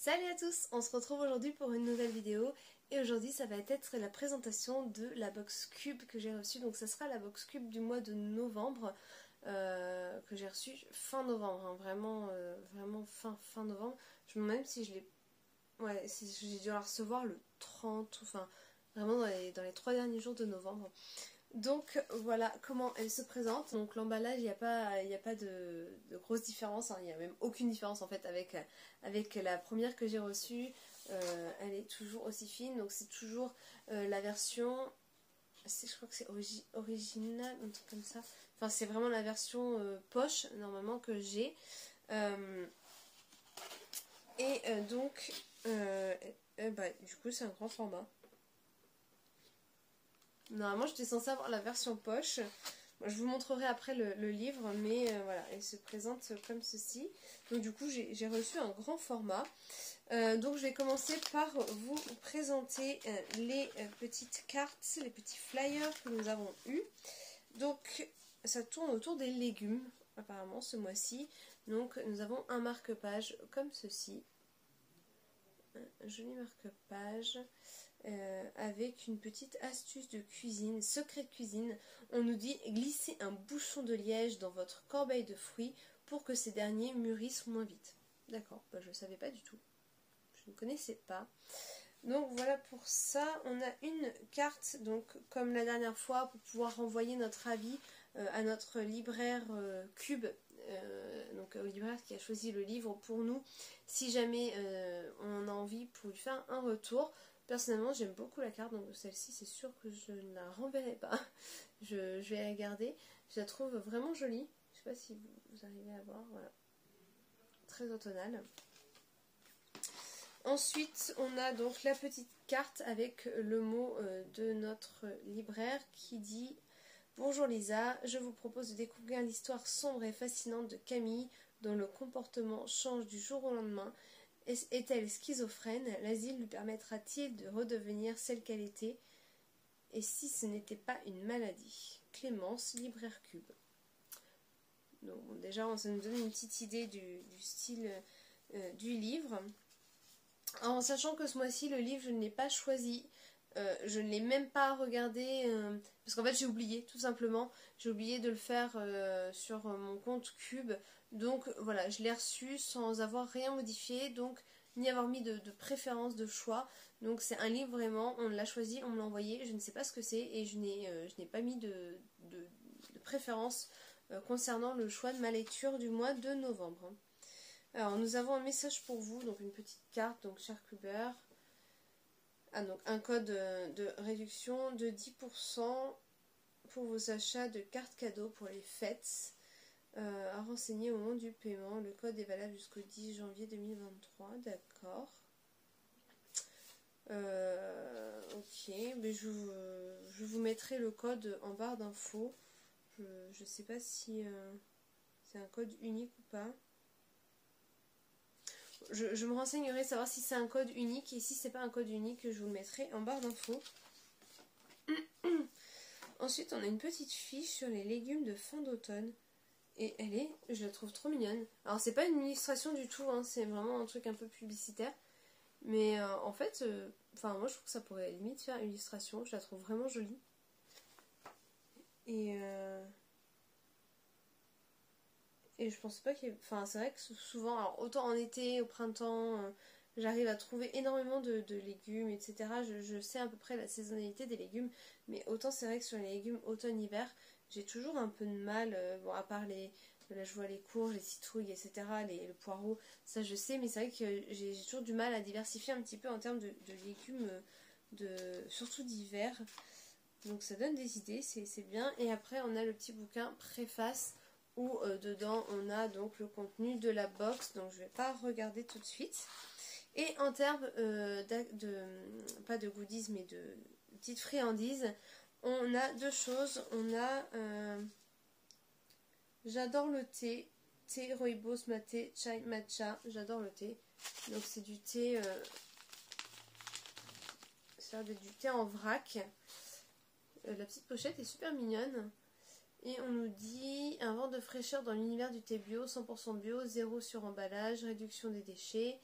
Salut à tous, on se retrouve aujourd'hui pour une nouvelle vidéo et aujourd'hui ça va être la présentation de la box cube que j'ai reçue. Donc ça sera la box cube du mois de novembre que j'ai reçue fin novembre, hein, vraiment fin novembre. Je me demande même si je l'ai... Ouais, si j'ai dû la recevoir le 30, enfin vraiment dans les 3 derniers jours de novembre. Donc voilà comment elle se présente. Donc l'emballage, il n'y a pas de grosse différence, hein. Il n'y a même aucune différence en fait avec la première que j'ai reçue. Elle est toujours aussi fine, donc c'est toujours la version, je crois que c'est original, un truc comme ça. Enfin c'est vraiment la version poche normalement que j'ai. Donc du coup c'est un grand format. Normalement j'étais censée avoir la version poche. Je vous montrerai après le livre, mais voilà, elle se présente comme ceci. Donc du coup j'ai reçu un grand format. Donc je vais commencer par vous présenter les petites cartes, les petits flyers que nous avons eus. Donc ça tourne autour des légumes apparemment ce mois-ci. Donc nous avons un marque-page comme ceci. Un joli marque-page. Avec une petite astuce de cuisine, secret de cuisine. On nous dit glisser un bouchon de liège dans votre corbeille de fruits pour que ces derniers mûrissent moins vite. D'accord, je ne savais pas du tout. Je ne connaissais pas. Donc voilà pour ça. On a une carte, donc comme la dernière fois, pour pouvoir renvoyer notre avis à notre libraire Cube. Donc au libraire qui a choisi le livre pour nous, si jamais on a envie pour lui faire un retour. Personnellement j'aime beaucoup la carte, donc celle-ci c'est sûr que je ne la renverrai pas. je vais la garder, je la trouve vraiment jolie. Je sais pas si vous arrivez à voir, voilà. Très automnale. Ensuite on a donc la petite carte avec le mot de notre libraire qui dit: Bonjour Lisa, je vous propose de découvrir l'histoire sombre et fascinante de Camille dont le comportement change du jour au lendemain. Est-elle schizophrène? L'asile lui permettra-t-il de redevenir celle qu'elle était? Et si ce n'était pas une maladie? Clémence, libraire Cube. Donc bon, déjà ça nous donne une petite idée du style du livre. En sachant que ce mois-ci le livre je ne l'ai pas choisi. Je ne l'ai même pas regardé parce qu'en fait j'ai oublié, tout simplement. J'ai oublié de le faire sur mon compte Cube. Donc voilà, je l'ai reçu sans avoir rien modifié, donc ni avoir mis de préférence de choix. Donc c'est un livre vraiment, on l'a choisi, on me l'a envoyé, je ne sais pas ce que c'est et je n'ai pas mis de préférence concernant le choix de ma lecture du mois de novembre. Alors nous avons un message pour vous, donc une petite carte, donc cher Cuber. Ah, donc un code de réduction de 10% pour vos achats de cartes cadeaux pour les fêtes à renseigner au moment du paiement. Le code est valable jusqu'au 10 janvier 2023, d'accord. Ok, mais je vous mettrai le code en barre d'infos. Je sais pas si c'est un code unique ou pas. Je me renseignerai savoir si c'est un code unique, et si c'est pas un code unique, je vous le mettrai en barre d'infos. Ensuite on a une petite fiche sur les légumes de fin d'automne. Et je la trouve trop mignonne. Alors c'est pas une illustration du tout, hein, c'est vraiment un truc un peu publicitaire. Mais en fait, moi je trouve que ça pourrait limite faire illustration, je la trouve vraiment jolie. Et je pense pas qu'il y ait... Enfin c'est vrai que souvent, alors autant en été, au printemps, j'arrive à trouver énormément de légumes, etc. Je sais à peu près la saisonnalité des légumes, mais autant c'est vrai que sur les légumes automne-hiver, j'ai toujours un peu de mal, bon à part là je vois les courges, les citrouilles, etc., le poireau, ça je sais, mais c'est vrai que j'ai toujours du mal à diversifier un petit peu en termes de légumes, surtout d'hiver. Donc ça donne des idées, c'est bien. Et après on a le petit bouquin préface, où dedans on a donc le contenu de la box, donc je vais pas regarder tout de suite. Et en termes pas de goodies mais de petites friandises, on a deux choses. On a j'adore le thé rooibos maté chai matcha, j'adore le thé. Donc c'est du thé, ça va être du thé en vrac. La petite pochette est super mignonne. Et on nous dit un vent de fraîcheur dans l'univers du thé bio, 100% bio, zéro sur emballage, réduction des déchets.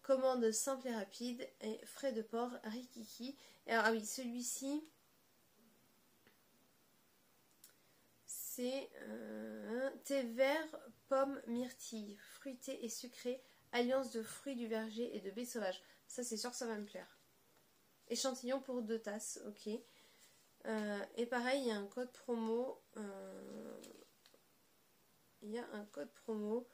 Commande simple et rapide. Et frais de port Rikiki. Et alors, ah oui, celui-ci, c'est thé vert, pomme, myrtille, fruité et sucré, alliance de fruits du verger et de baies sauvages. Ça, c'est sûr que ça va me plaire. Échantillon pour 2 tasses, ok. Et pareil, il y a un code promo. Il y a un code promo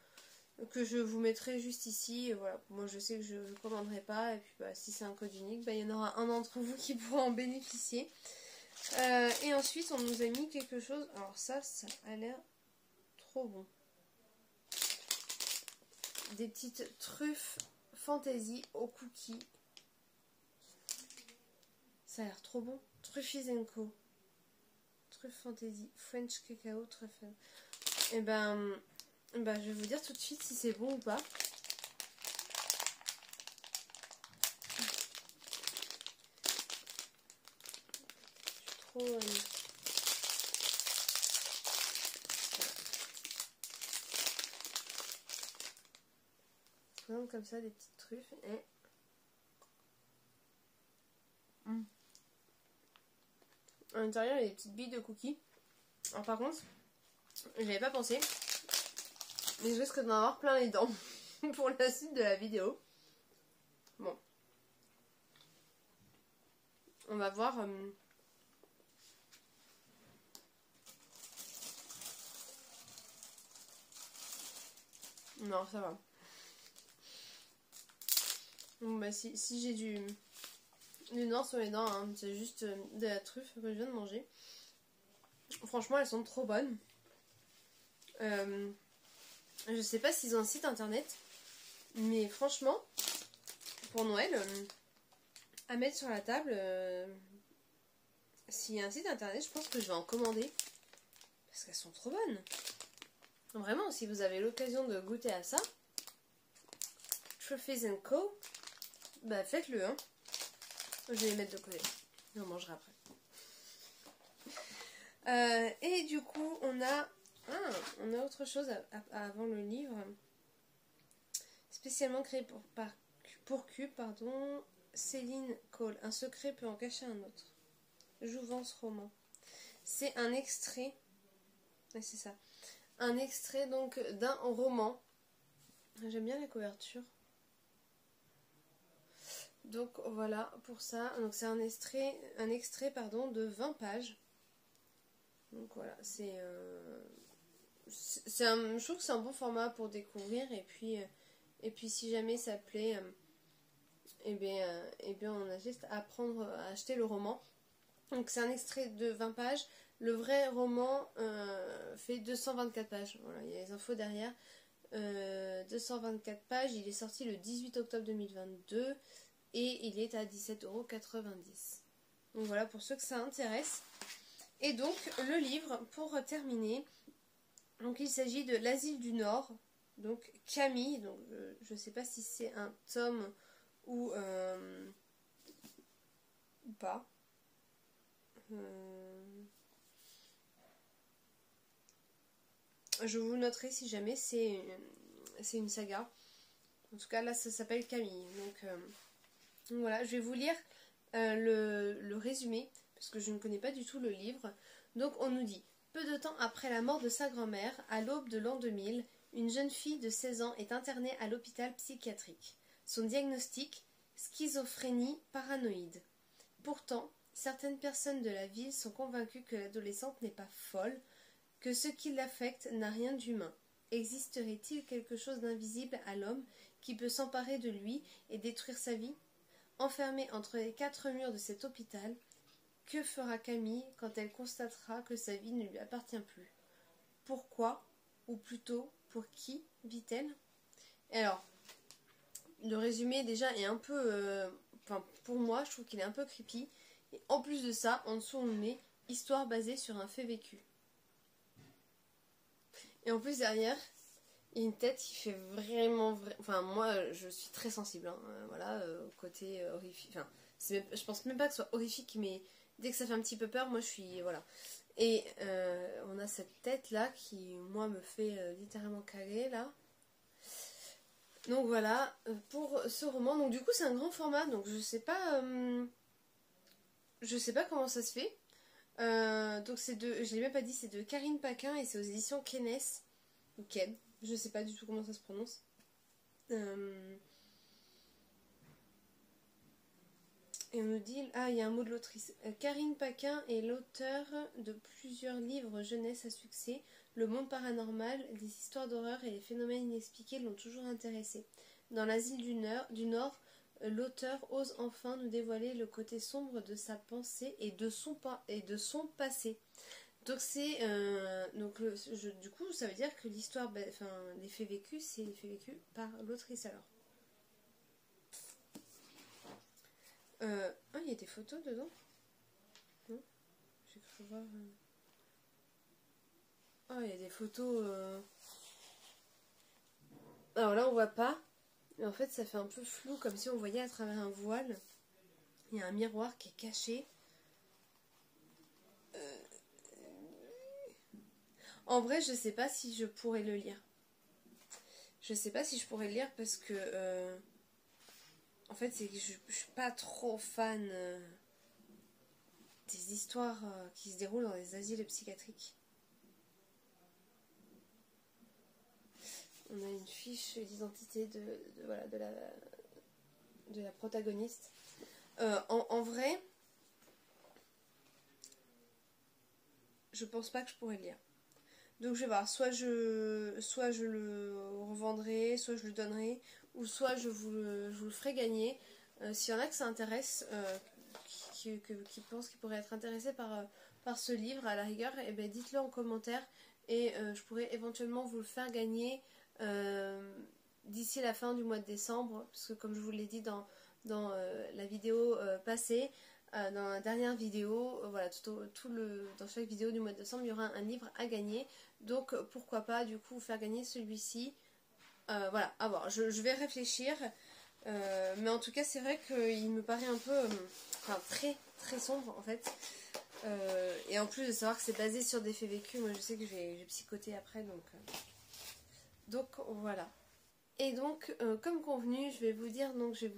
que je vous mettrai juste ici. Et voilà, moi je sais que je ne commanderai pas. Et puis bah, si c'est un code unique, bah, il y en aura un d'entre vous qui pourra en bénéficier. Et ensuite, on nous a mis quelque chose. Alors ça a l'air trop bon. Des petites truffes fantasy au cookie. Ça a l'air trop bon. Truffies & Co. Truffes fantasy. French cacao truffle. Et ben, je vais vous dire tout de suite si c'est bon ou pas. Je suis trop... comme ça des petites truffes et à l'intérieur il y a des petites billes de cookies. Alors par contre, j'avais pas pensé, mais je risque d'en avoir plein les dents pour la suite de la vidéo. Bon, on va voir. Non, ça va. Bon, bah si j'ai du noir sur les dents, hein, c'est juste de la truffe que je viens de manger. Franchement, elles sont trop bonnes. Je sais pas s'ils ont un site internet, mais franchement, pour Noël, à mettre sur la table, s'il y a un site internet, je pense que je vais en commander. Parce qu'elles sont trop bonnes. Vraiment, si vous avez l'occasion de goûter à ça, Truffies & Co, bah faites-le, hein. Je vais les mettre de côté. On mangera après. Et du coup, on a autre chose avant le livre. Spécialement créé pour Cube, pardon. Céline Cole. Un secret peut en cacher un autre. Jouvence roman. C'est un extrait. Ouais, c'est ça. Un extrait donc d'un roman. J'aime bien la couverture. Donc voilà pour ça. Donc c'est un extrait de 20 pages. Donc voilà, je trouve que c'est un bon format pour découvrir et puis si jamais ça plaît, et bien on a juste à acheter le roman. Donc c'est un extrait de 20 pages. Le vrai roman fait 224 pages. Voilà, il y a les infos derrière. 224 pages. Il est sorti le 18 octobre 2022 et il est à 17,90 €. Donc voilà pour ceux que ça intéresse. Et donc le livre, pour terminer, donc il s'agit de L'Asile du Nord, donc Camille, donc je ne sais pas si c'est un tome ou pas. Je vous noterai si jamais c'est une saga. En tout cas là ça s'appelle Camille. Donc voilà, je vais vous lire le résumé parce que je ne connais pas du tout le livre. Donc on nous dit: peu de temps après la mort de sa grand-mère, à l'aube de l'an 2000, une jeune fille de 16 ans est internée à l'hôpital psychiatrique. Son diagnostic: schizophrénie paranoïde. Pourtant, certaines personnes de la ville sont convaincues que l'adolescente n'est pas folle, que ce qui l'affecte n'a rien d'humain. Existerait-il quelque chose d'invisible à l'homme qui peut s'emparer de lui et détruire sa vie? Enfermée entre les 4 murs de cet hôpital, que fera Camille quand elle constatera que sa vie ne lui appartient plus? Pourquoi, ou plutôt pour qui vit-elle? Et alors, le résumé déjà est un peu... pour moi, je trouve qu'il est un peu creepy. Et en plus de ça, en dessous on met « Histoire basée sur un fait vécu ». Et en plus derrière, il y a une tête qui fait vraiment... Enfin, moi, je suis très sensible, hein, voilà, côté horrifique. Enfin, je pense même pas que ce soit horrifique, mais dès que ça fait un petit peu peur, moi je suis... Voilà. Et on a cette tête-là qui, moi, me fait littéralement caler, là. Donc voilà, pour ce roman. Donc du coup c'est un grand format, donc je sais pas comment ça se fait. Donc c'est de, je l'ai même pas dit, c'est de Karine Paquin et c'est aux éditions Kenes. Ou Ken, je sais pas du tout comment ça se prononce. Et on nous dit, ah il y a un mot de l'autrice. Karine Paquin est l'auteur de plusieurs livres jeunesse à succès. Le monde paranormal, des histoires d'horreur et les phénomènes inexpliqués l'ont toujours intéressée. Dans l'asile du Nord, l'auteur ose enfin nous dévoiler le côté sombre de sa pensée et de son passé. Donc c'est du coup ça veut dire que l'histoire, enfin les faits vécus, c'est les faits vécus par l'autrice alors. Ah il y a des photos dedans. Non, j'ai cru voir. Ah il y a des photos. Alors là on voit pas. Mais en fait ça fait un peu flou comme si on voyait à travers un voile. Il y a un miroir qui est caché. En vrai je sais pas si je pourrais le lire. Je sais pas si je pourrais le lire parce que en fait c'est que je suis pas trop fan des histoires qui se déroulent dans des asiles psychiatriques. On a une fiche d'identité de la protagoniste. En vrai, je pense pas que je pourrais le lire. Donc je vais voir, soit je le revendrai, soit je le donnerai, ou soit je vous le ferai gagner. S'il y en a que ça intéresse, qui pensent qu'ils pourraient être intéressés par ce livre, à la rigueur, eh ben, dites-le en commentaire et je pourrais éventuellement vous le faire gagner d'ici la fin du mois de décembre, parce que comme je vous l'ai dit dans la vidéo passée, dans la dernière vidéo, voilà, dans chaque vidéo du mois de décembre, il y aura un livre à gagner. Donc pourquoi pas du coup faire gagner celui-ci. Voilà, à voir. Je vais réfléchir. Mais en tout cas, c'est vrai qu'il me paraît un peu très très sombre en fait. Et en plus de savoir que c'est basé sur des faits vécus, moi je sais que je vais psychoter après. Donc voilà. Et donc, comme convenu, je vais vous dire, donc je vais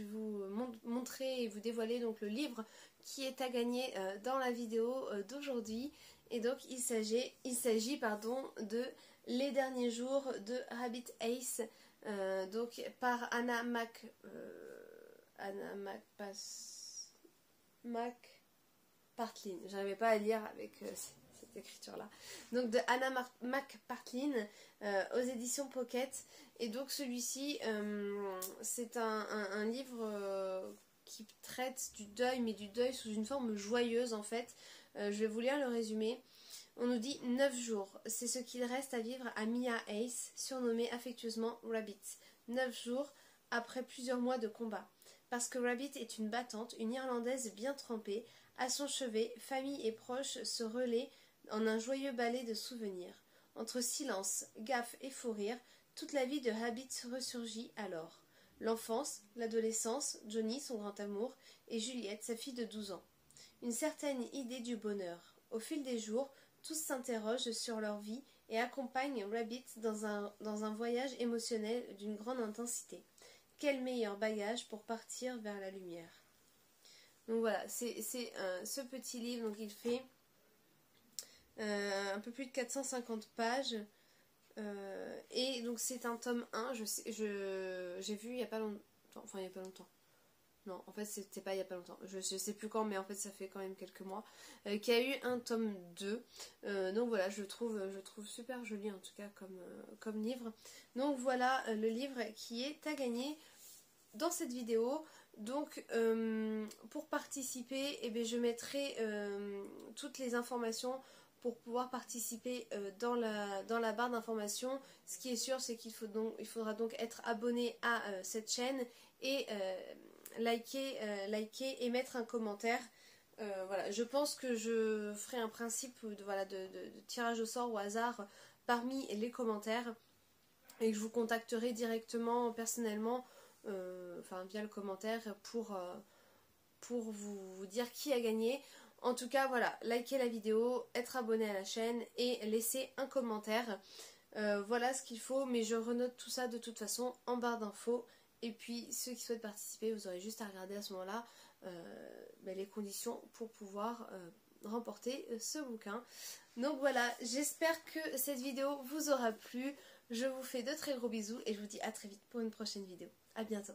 vous montrer et vous dévoiler donc le livre qui est à gagner dans la vidéo d'aujourd'hui. Et donc, il s'agit de Les derniers jours de Rabbit Ace, donc par Anna McPartlin. J'arrivais pas à lire avec cette écriture-là. Donc de Anna McPartlin aux éditions Pocket. Et donc celui-ci, c'est un livre qui traite du deuil, mais du deuil sous une forme joyeuse en fait. Je vais vous lire le résumé. On nous dit 9 jours, c'est ce qu'il reste à vivre à Mia Ace, surnommée affectueusement Rabbit. 9 jours après plusieurs mois de combat. Parce que Rabbit est une battante, une Irlandaise bien trempée, à son chevet, famille et proches se relaient en un joyeux ballet de souvenirs. Entre silence, gaffe et fou rire, toute la vie de Rabbit ressurgit alors. L'enfance, l'adolescence, Johnny, son grand amour, et Juliette, sa fille de 12 ans. Une certaine idée du bonheur. Au fil des jours, tous s'interrogent sur leur vie et accompagnent Rabbit dans un voyage émotionnel d'une grande intensité. Quel meilleur bagage pour partir vers la lumière. Donc voilà, c'est ce petit livre, donc il fait un peu plus de 450 pages. Et donc c'est un tome 1, j'ai vu il n'y a pas longtemps, enfin il n'y a pas longtemps. Non, en fait, c'était pas il y a pas longtemps. Je sais plus quand, mais en fait, ça fait quand même quelques mois. Qu'il y a eu un tome 2. Donc voilà, je trouve super joli en tout cas comme livre. Donc voilà le livre qui est à gagner dans cette vidéo. Donc pour participer, eh bien, je mettrai toutes les informations pour pouvoir participer dans la barre d'informations. Ce qui est sûr, c'est qu'il faudra donc être abonné à cette chaîne et liker et mettre un commentaire. Voilà, je pense que je ferai un principe de tirage au sort au hasard parmi les commentaires et que je vous contacterai directement personnellement via le commentaire pour vous dire qui a gagné. En tout cas voilà, likez la vidéo, être abonné à la chaîne et laisser un commentaire. Voilà ce qu'il faut, mais je renote tout ça de toute façon en barre d'infos. Et puis ceux qui souhaitent participer, vous aurez juste à regarder à ce moment-là les conditions pour pouvoir remporter ce bouquin. Donc voilà, j'espère que cette vidéo vous aura plu. Je vous fais de très gros bisous et je vous dis à très vite pour une prochaine vidéo. À bientôt.